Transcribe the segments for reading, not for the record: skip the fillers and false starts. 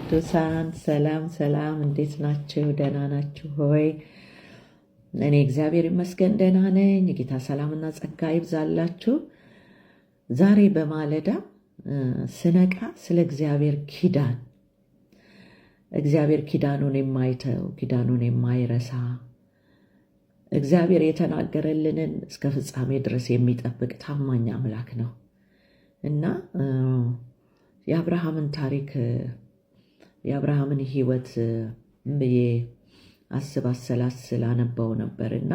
ቅዱሳን ሰላም ሰላም፣ እንዴት ናችሁ? ደህና ናችሁ ሆይ? እኔ እግዚአብሔር ይመስገን ደህና ነኝ። የጌታ ሰላምና ጸጋ ይብዛላችሁ። ዛሬ በማለዳ ስነቃ ስለ እግዚአብሔር ኪዳን፣ እግዚአብሔር ኪዳኑን የማይተው ኪዳኑን የማይረሳ እግዚአብሔር የተናገረልንን እስከ ፍጻሜ ድረስ የሚጠብቅ ታማኝ አምላክ ነው እና የአብርሃምን ታሪክ የአብርሃምን ሕይወት ብዬ አሰላስል አነበው ነበርና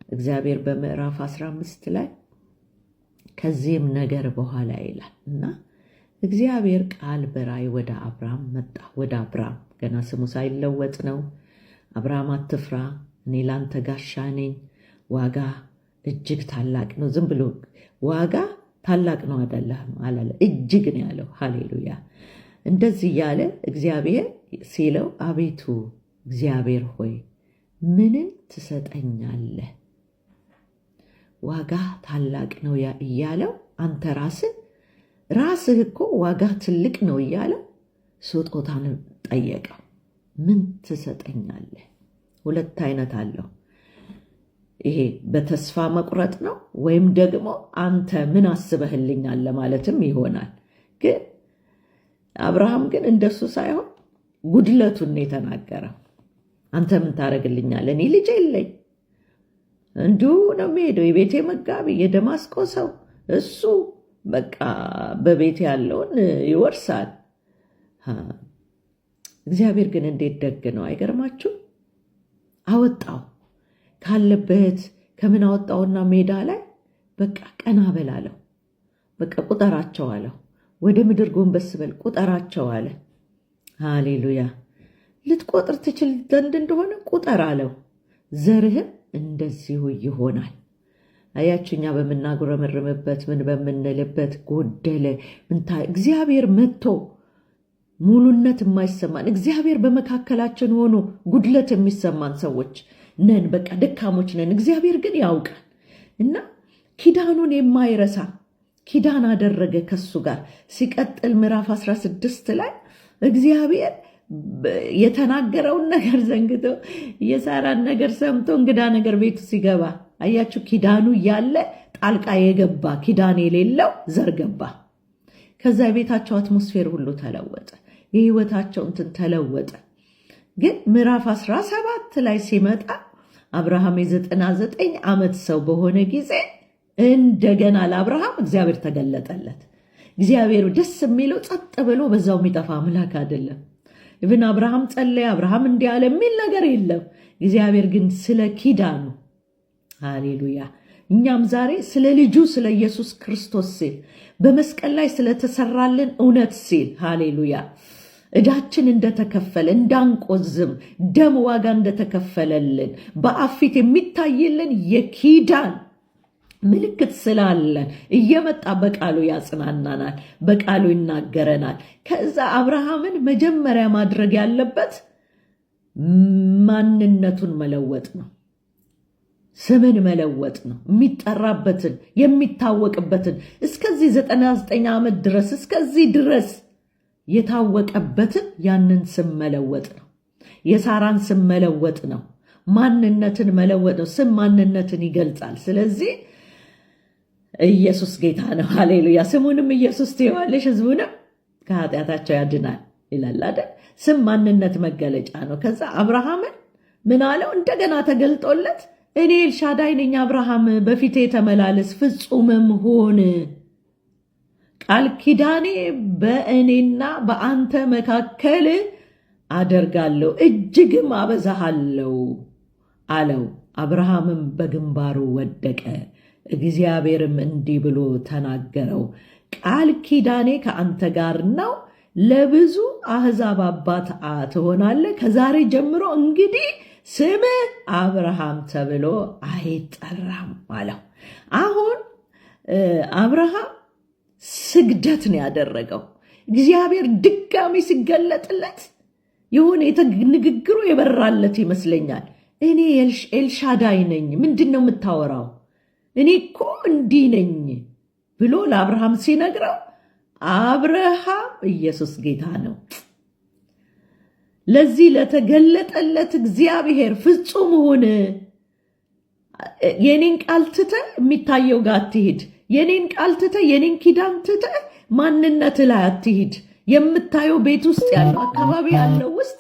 እግዚአብሔር በምዕራፍ 15 ላይ ከዚህም ነገር በኋላ ይላል እና እግዚአብሔር ቃል በራእይ ወደ አብርሃም መጣ። ወደ አብርሃም ገና ስሙ ሳይለወጥ ነው። አብርሃም አትፍራ፣ እኔ ላንተ ጋሻ ነኝ፣ ዋጋ እጅግ ታላቅ ነው። ዝም ብሎ ዋጋ ታላቅ ነው አይደለም አላለ፣ እጅግ ነው ያለው። ሃሌሉያ። እንደዚህ ያለ እግዚአብሔር ሲለው አቤቱ እግዚአብሔር ሆይ ምንን ትሰጠኛለህ? ዋጋ ታላቅ ነው እያለው አንተ ራስህ እኮ ዋጋ ትልቅ ነው እያለው ስጦታን ጠየቀው። ምን ትሰጠኛለህ? ሁለት አይነት አለው። ይሄ በተስፋ መቁረጥ ነው፣ ወይም ደግሞ አንተ ምን አስበህልኛል ለማለትም ይሆናል። ግን አብርሃም ግን እንደሱ ሳይሆን ጉድለቱን የተናገረው። አንተ ምን ታደርግልኛለህ? እኔ ልጅ የለኝ፣ እንዲሁ ነው የሚሄደው። የቤቴ መጋቢ የደማስቆ ሰው እሱ በቃ በቤት ያለውን ይወርሳል። እግዚአብሔር ግን እንዴት ደግ ነው! አይገርማችሁ? አወጣው ካለበት ከምን አወጣውና ሜዳ ላይ በቃ ቀና በላለው። በቃ ቁጠራቸው አለው። ወደ ምድር ጎንበስ በል ቁጠራቸው አለ። ሃሌሉያ። ልትቆጥር ትችል ዘንድ እንደሆነ ቁጠር አለው። ዘርህም እንደዚሁ ይሆናል። አያችሁኛ በምናጉረመርምበት ምን በምንልበት ጎደለ እግዚአብሔር መጥቶ ሙሉነት የማይሰማን እግዚአብሔር በመካከላችን ሆኖ ጉድለት የሚሰማን ሰዎች ነን። በቃ ደካሞች ነን። እግዚአብሔር ግን ያውቃል እና ኪዳኑን የማይረሳ ኪዳን አደረገ ከሱ ጋር። ሲቀጥል ምዕራፍ 16 ላይ እግዚአብሔር የተናገረውን ነገር ዘንግቶ የሳራን ነገር ሰምቶ እንግዳ ነገር ቤቱ ሲገባ አያችሁ፣ ኪዳኑ ያለ ጣልቃ የገባ ኪዳን የሌለው ዘር ገባ። ከዛ የቤታቸው አትሞስፌር ሁሉ ተለወጠ። የህይወታቸው እንትን ተለወጠ። ግን ምዕራፍ 17 ላይ ሲመጣ አብርሃም የ99 ዓመት ሰው በሆነ ጊዜ እንደገና ለአብርሃም እግዚአብሔር ተገለጠለት። እግዚአብሔር ደስ የሚለው ጸጥ ብሎ በዛው የሚጠፋ አምላክ አይደለም። ኢቭን አብርሃም ጸለየ፣ አብርሃም እንዲህ አለ የሚል ነገር የለም። እግዚአብሔር ግን ስለ ኪዳኑ ሃሌሉያ። እኛም ዛሬ ስለ ልጁ ስለ ኢየሱስ ክርስቶስ ሲል በመስቀል ላይ ስለተሰራልን እውነት ሲል ሃሌሉያ ዕዳችን እንደተከፈለ እንዳንቆዝም ደም ዋጋ እንደተከፈለልን በአብ ፊት የሚታይልን የኪዳን ምልክት ስላለን እየመጣ በቃሉ ያጽናናናል፣ በቃሉ ይናገረናል። ከዛ አብርሃምን መጀመሪያ ማድረግ ያለበት ማንነቱን መለወጥ ነው። ስምን መለወጥ ነው። የሚጠራበትን የሚታወቅበትን እስከዚህ 99 ዓመት ድረስ እስከዚህ ድረስ የታወቀበትን ያንን ስም መለወጥ ነው። የሳራን ስም መለወጥ ነው። ማንነትን መለወጥ ነው። ስም ማንነትን ይገልጻል። ስለዚህ ኢየሱስ ጌታ ነው። ሃሌሉያ። ስሙንም ኢየሱስ ትይዋለሽ፣ ህዝቡንም ከኃጢአታቸው ያድናል ይላል አይደል? ስም ማንነት መገለጫ ነው። ከዛ አብርሃምን ምን አለው? እንደገና ተገልጦለት እኔ ኤልሻዳይ ነኝ፣ አብርሃም በፊቴ ተመላለስ፣ ፍጹምም ሁን፣ ቃል ኪዳኔ በእኔና በአንተ መካከል አደርጋለሁ፣ እጅግም አበዛሃለሁ አለው። አብርሃምም በግንባሩ ወደቀ። እግዚአብሔርም እንዲህ ብሎ ተናገረው፣ ቃል ኪዳኔ ከአንተ ጋር ነው፣ ለብዙ አሕዛብ አባት ትሆናለህ። ከዛሬ ጀምሮ እንግዲህ ስምህ አብርሃም ተብሎ አይጠራም አለው። አሁን አብርሃም ስግደት ነው ያደረገው። እግዚአብሔር ድጋሚ ሲገለጥለት የሆነ ንግግሩ የበራለት ይመስለኛል። እኔ ኤልሻዳይ ነኝ፣ ምንድን ነው የምታወራው? እኔ እኮ እንዲህ ነኝ ብሎ ለአብርሃም ሲነግረው አብርሃም ኢየሱስ ጌታ ነው። ለዚህ ለተገለጠለት እግዚአብሔር ፍጹም ሁን። የኔን ቃል ትተህ የሚታየው ጋር አትሂድ። የኔን ቃል ትተህ የኔን ኪዳን ትተህ ማንነት ላይ አትሂድ። የምታየው ቤት ውስጥ ያለው አካባቢ ያለው ውስጥ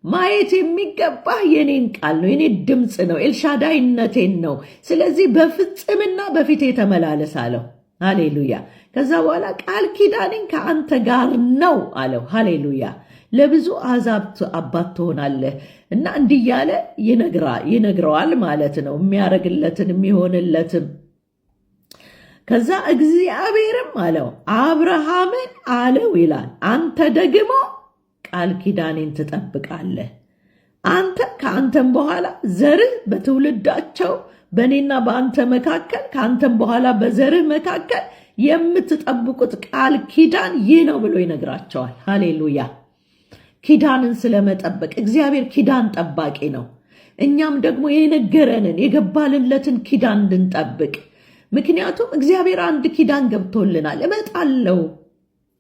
ማየት የሚገባህ የኔን ቃል ነው፣ የኔ ድምፅ ነው፣ ኤልሻዳይነቴን ነው። ስለዚህ በፍጽምና በፊቴ ተመላለስ አለው። ሃሌሉያ። ከዛ በኋላ ቃል ኪዳኔን ከአንተ ጋር ነው አለው። ሃሌሉያ። ለብዙ አሕዛብ አባት ትሆናለህ እና እንዲህ እያለ ይነግረዋል ማለት ነው፣ የሚያደርግለትን የሚሆንለትም። ከዛ እግዚአብሔርም አለው አብርሃምን አለው ይላል፣ አንተ ደግሞ ቃል ኪዳኔን ትጠብቃለህ። አንተ ከአንተም በኋላ ዘርህ በትውልዳቸው በእኔና በአንተ መካከል ከአንተም በኋላ በዘርህ መካከል የምትጠብቁት ቃል ኪዳን ይህ ነው ብሎ ይነግራቸዋል። ሃሌሉያ። ኪዳንን ስለመጠበቅ እግዚአብሔር ኪዳን ጠባቂ ነው። እኛም ደግሞ የነገረንን የገባልለትን ኪዳን እንድንጠብቅ። ምክንያቱም እግዚአብሔር አንድ ኪዳን ገብቶልናል። እመጣለሁ፣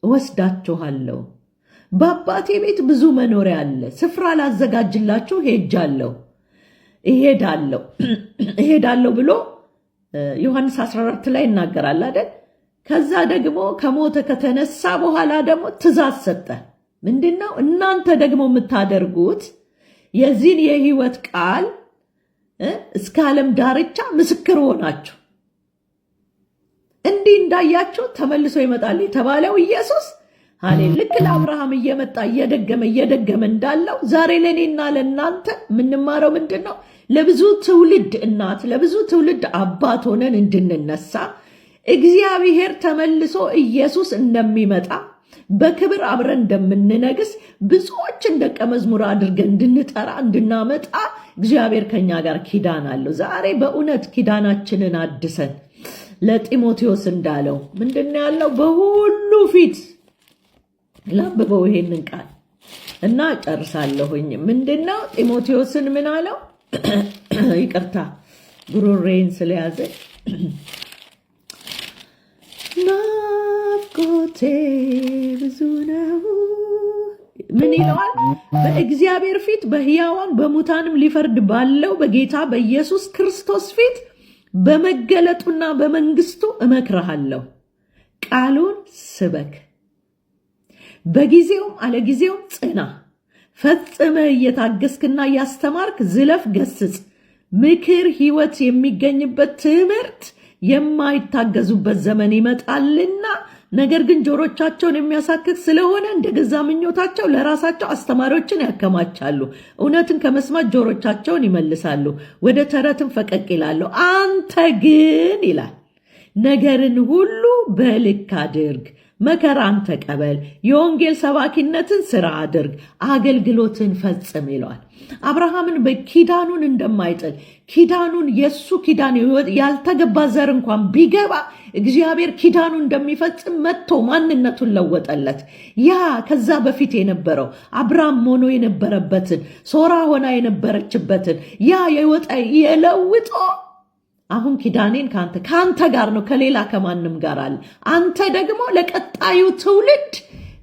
እወስዳችኋለሁ፣ በአባቴ ቤት ብዙ መኖሪያ አለ፣ ስፍራ ላዘጋጅላችሁ እሄዳለሁ ብሎ ዮሐንስ 14 ላይ ይናገራል አይደል? ከዛ ደግሞ ከሞተ ከተነሳ በኋላ ደግሞ ትእዛዝ ሰጠ። ምንድነው? እናንተ ደግሞ የምታደርጉት የዚህን የሕይወት ቃል እስከ ዓለም ዳርቻ ምስክር ሆናችሁ። እንዲህ እንዳያችሁ ተመልሶ ይመጣል የተባለው ኢየሱስ ልክ ለአብርሃም እየመጣ እየደገመ እንዳለው ዛሬ ለእኔና ለእናንተ የምንማረው ምንድን ነው? ለብዙ ትውልድ እናት፣ ለብዙ ትውልድ አባት ሆነን እንድንነሳ እግዚአብሔር ተመልሶ ኢየሱስ እንደሚመጣ በክብር አብረን እንደምንነግስ ብዙዎችን ደቀ መዝሙር አድርገን እንድንጠራ እንድናመጣ እግዚአብሔር ከኛ ጋር ኪዳን አለው። ዛሬ በእውነት ኪዳናችንን አድሰን ለጢሞቴዎስ እንዳለው ምንድነው ያለው? በሁሉ ፊት ላንብበው ይሄንን ቃል እና ጨርሳለሁኝ። ምንድነው ጢሞቴዎስን ምን አለው? ይቅርታ ጉሮሬን ስለያዘ ናፍቆቴ ብዙ ነው። ምን ይለዋል? በእግዚአብሔር ፊት በሕያዋን በሙታንም ሊፈርድ ባለው በጌታ በኢየሱስ ክርስቶስ ፊት በመገለጡና በመንግስቱ እመክርሃለሁ። ቃሉን ስበክ፣ በጊዜውም አለጊዜውም ጽና፣ ፈጽመ እየታገስክና እያስተማርክ ዝለፍ፣ ገስጽ። ምክር ሕይወት የሚገኝበት ትምህርት የማይታገዙበት ዘመን ይመጣልና፣ ነገር ግን ጆሮቻቸውን የሚያሳክክ ስለሆነ እንደ ገዛ ምኞታቸው ለራሳቸው አስተማሪዎችን ያከማቻሉ። እውነትን ከመስማት ጆሮቻቸውን ይመልሳሉ፣ ወደ ተረትም ፈቀቅ ይላሉ። አንተ ግን ይላል ነገርን ሁሉ በልክ አድርግ፣ መከራን ተቀበል፣ የወንጌል ሰባኪነትን ስራ አድርግ፣ አገልግሎትን ፈጽም ይለዋል። አብርሃምን በኪዳኑን እንደማይጥል ኪዳኑን የሱ ኪዳን ያልተገባ ዘር እንኳን ቢገባ እግዚአብሔር ኪዳኑ እንደሚፈጽም መጥቶ ማንነቱን ለወጠለት። ያ ከዛ በፊት የነበረው አብርሃም ሆኖ የነበረበትን ሶራ ሆና የነበረችበትን ያ የለውጦ አሁን ኪዳኔን ከአንተ ጋር ነው፣ ከሌላ ከማንም ጋር አለ። አንተ ደግሞ ለቀጣዩ ትውልድ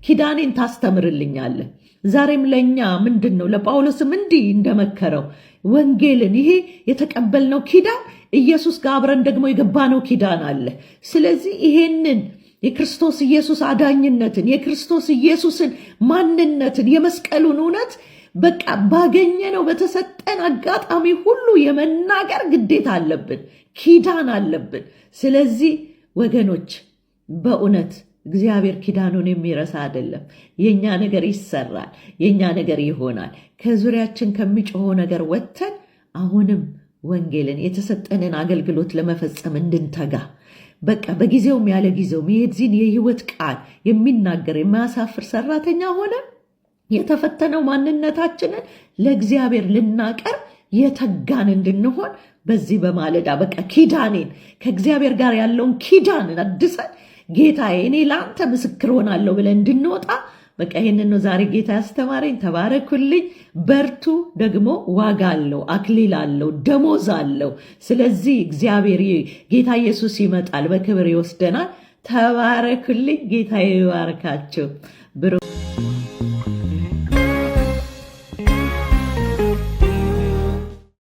ኪዳኔን ታስተምርልኛለህ። ዛሬም ለእኛ ምንድን ነው ለጳውሎስም እንዲህ እንደመከረው ወንጌልን ይሄ የተቀበልነው ኪዳን ኢየሱስ ጋር አብረን ደግሞ የገባነው ኪዳን አለ። ስለዚህ ይሄንን የክርስቶስ ኢየሱስ አዳኝነትን የክርስቶስ ኢየሱስን ማንነትን የመስቀሉን እውነት በቃ ባገኘነው በተሰጠን አጋጣሚ ሁሉ የመናገር ግዴታ አለብን፣ ኪዳን አለብን። ስለዚህ ወገኖች በእውነት እግዚአብሔር ኪዳኑን የሚረሳ አይደለም። የኛ ነገር ይሰራል፣ የኛ ነገር ይሆናል። ከዙሪያችን ከሚጮኸው ነገር ወጥተን አሁንም ወንጌልን የተሰጠንን አገልግሎት ለመፈጸም እንድንተጋ በቃ በጊዜውም ያለ ጊዜውም የዚህን የሕይወት ቃል የሚናገር የማያሳፍር ሰራተኛ ሆነን የተፈተነው ማንነታችንን ለእግዚአብሔር ልናቀርብ የተጋን እንድንሆን በዚህ በማለዳ በቃ ኪዳኔን ከእግዚአብሔር ጋር ያለውን ኪዳንን አድሰን ጌታዬ እኔ ለአንተ ምስክር ሆናለሁ ብለን እንድንወጣ በቃ ይህንን ነው ዛሬ ጌታ ያስተማረኝ። ተባረኩልኝ፣ በርቱ። ደግሞ ዋጋ አለው፣ አክሊል አለው፣ ደሞዝ አለው። ስለዚህ እግዚአብሔር ጌታ ኢየሱስ ይመጣል፣ በክብር ይወስደናል። ተባረኩልኝ። ጌታ ይባርካችሁ።